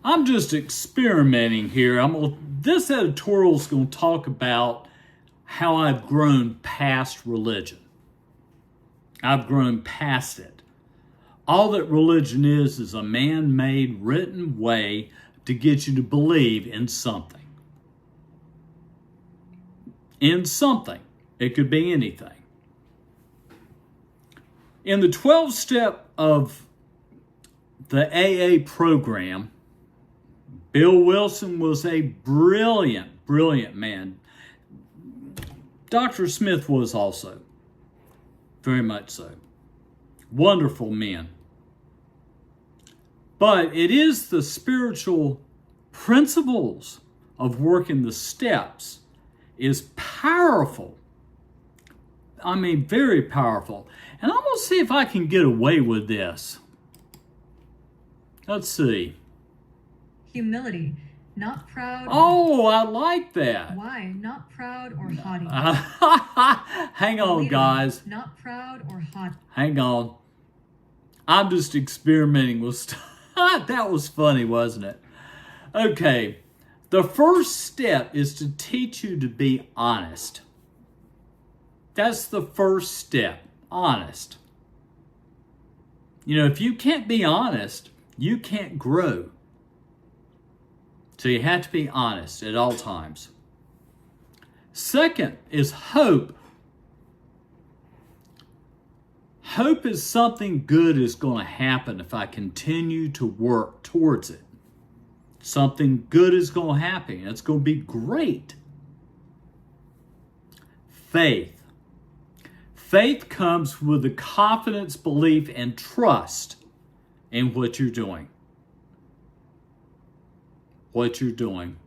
I'm just experimenting here. This editorial is going to talk about how I've grown past religion. I've grown past it. All that religion is a man-made written way to get you to believe in something. In something. It could be anything. In the 12 step of the AA program, Bill Wilson was a brilliant, brilliant man. Dr. Smith was also. Very much so. Wonderful men. But it is the spiritual principles of working the steps is powerful. I mean, very powerful. And I'm going to see if I can get away with this. Let's see. Humility, not proud. Oh, I like that. Why? Not proud or haughty. Hang on, guys. Not proud or haughty. Hang on. I'm just experimenting with stuff. That was funny, wasn't it? Okay. The first step is to teach you to be honest. That's the first step. Honest. You know, if you can't be honest, you can't grow. So you have to be honest at all times. Second is hope. Hope is something good is going to happen if I continue to work towards it. Something good is going to happen. It's going to be great. Faith. Faith comes with the confidence, belief, and trust in what you're doing. What you're doing.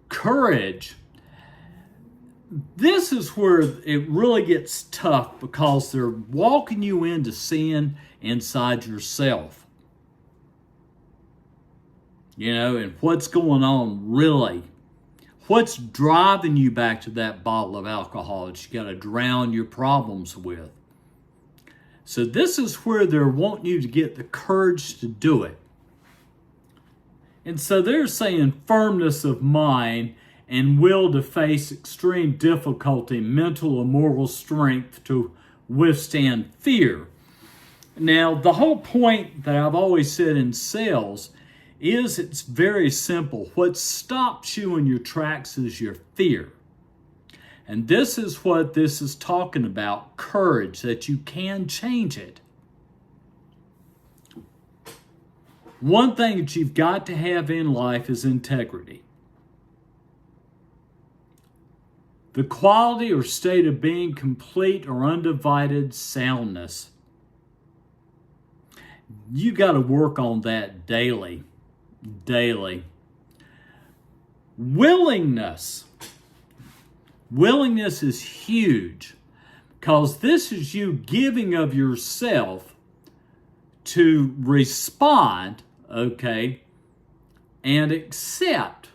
Courage. This is where it really gets tough because they're walking you into sin inside yourself. You know, and what's going on really. What's driving you back to that bottle of alcohol that you got to drown your problems with? So this is where they're wanting you to get the courage to do it. And so they're saying firmness of mind and will to face extreme difficulty, mental or moral strength to withstand fear. Now, the whole point that I've always said in sales is it's very simple. What stops you in your tracks is your fear. And this is what this is talking about, courage, that you can change it. One thing that you've got to have in life is integrity. The quality or state of being complete or undivided soundness. You got to work on that daily. Daily. Willingness. Willingness is huge because this is you giving of yourself to respond, okay, and accept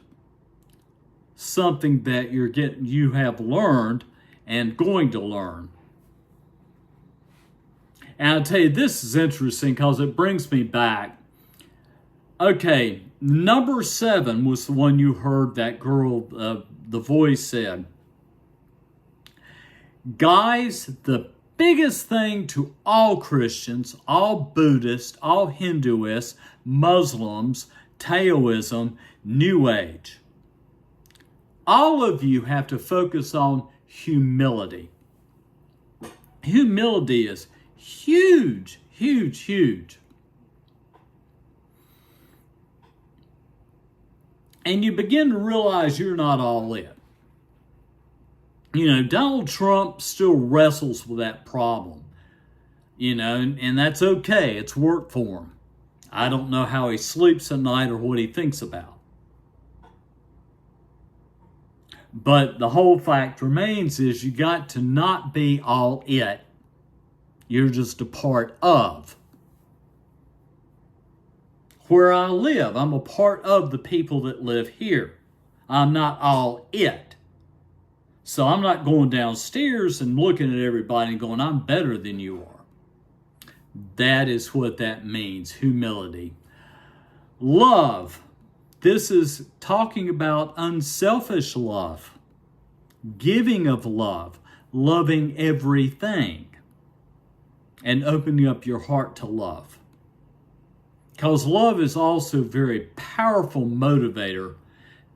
something that you have learned and going to learn. And I'll tell you, this is interesting because it brings me back. Okay, number 7 was the one you heard that girl, the voice said. Guys, the biggest thing to all Christians, all Buddhists, all Hinduists, Muslims, Taoism, New Age. All of you have to focus on humility. Humility is huge, huge, huge. And you begin to realize you're not all it. You know, Donald Trump still wrestles with that problem. You know, and that's okay. It's worked for him. I don't know how he sleeps at night or what he thinks about. But the whole fact remains is you got to not be all it. You're just a part of. Where I live, I'm a part of the people that live here. I'm not all it. So I'm not going downstairs and looking at everybody and going, I'm better than you are. That is what that means, humility. Love. This is talking about unselfish love, giving of love, loving everything, and opening up your heart to love. Because love is also a very powerful motivator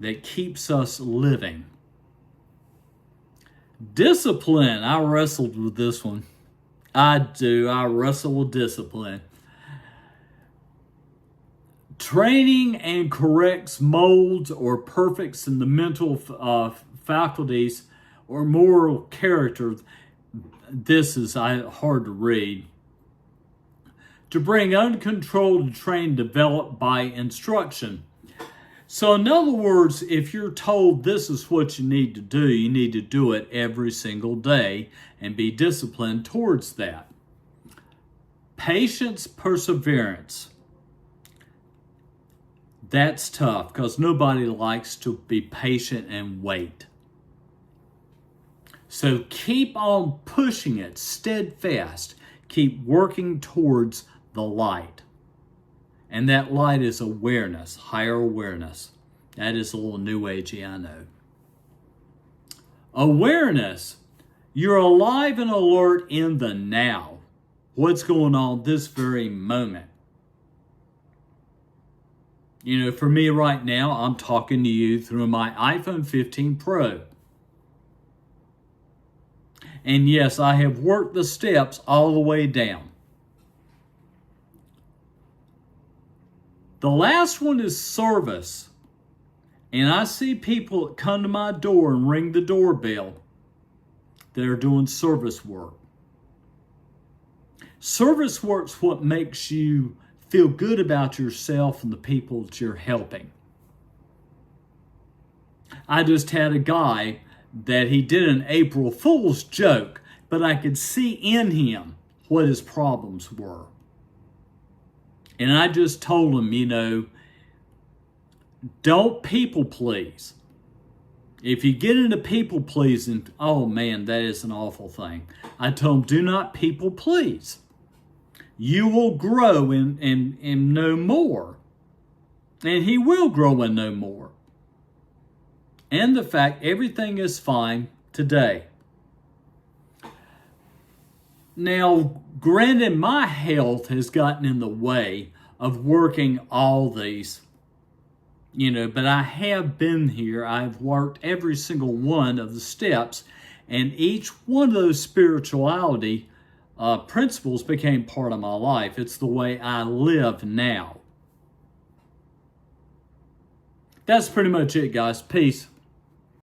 that keeps us living. Discipline. I wrestled with this one. I do. I wrestle with discipline. Training and corrects molds or perfects in the mental faculties or moral character. This is hard to read. To bring uncontrolled train developed by instruction. So in other words, if you're told this is what you need to do it every single day and be disciplined towards that. Patience, perseverance. That's tough because nobody likes to be patient and wait. So keep on pushing it, steadfast. Keep working towards the light. And that light is awareness, higher awareness. That is a little new agey, I know. Awareness. You're alive and alert in the now. What's going on this very moment? You know, for me right now, I'm talking to you through my iPhone 15 Pro. And yes, I have worked the steps all the way down. The last one is service. And I see people that come to my door and ring the doorbell that are doing service work. Service work's what makes you feel good about yourself and the people that you're helping. I just had a guy that he did an April Fool's joke, but I could see in him what his problems were. And I just told him, you know, don't people please. If you get into people pleasing, oh man, that is an awful thing. I told him, do not people please. You will grow and know more. And he will grow and know more. And the fact everything is fine today. Now, granted, my health has gotten in the way of working all these, you know, but I have been here. I've worked every single one of the steps, and each one of those spirituality principles became part of my life. It's the way I live now. That's pretty much it, guys. Peace.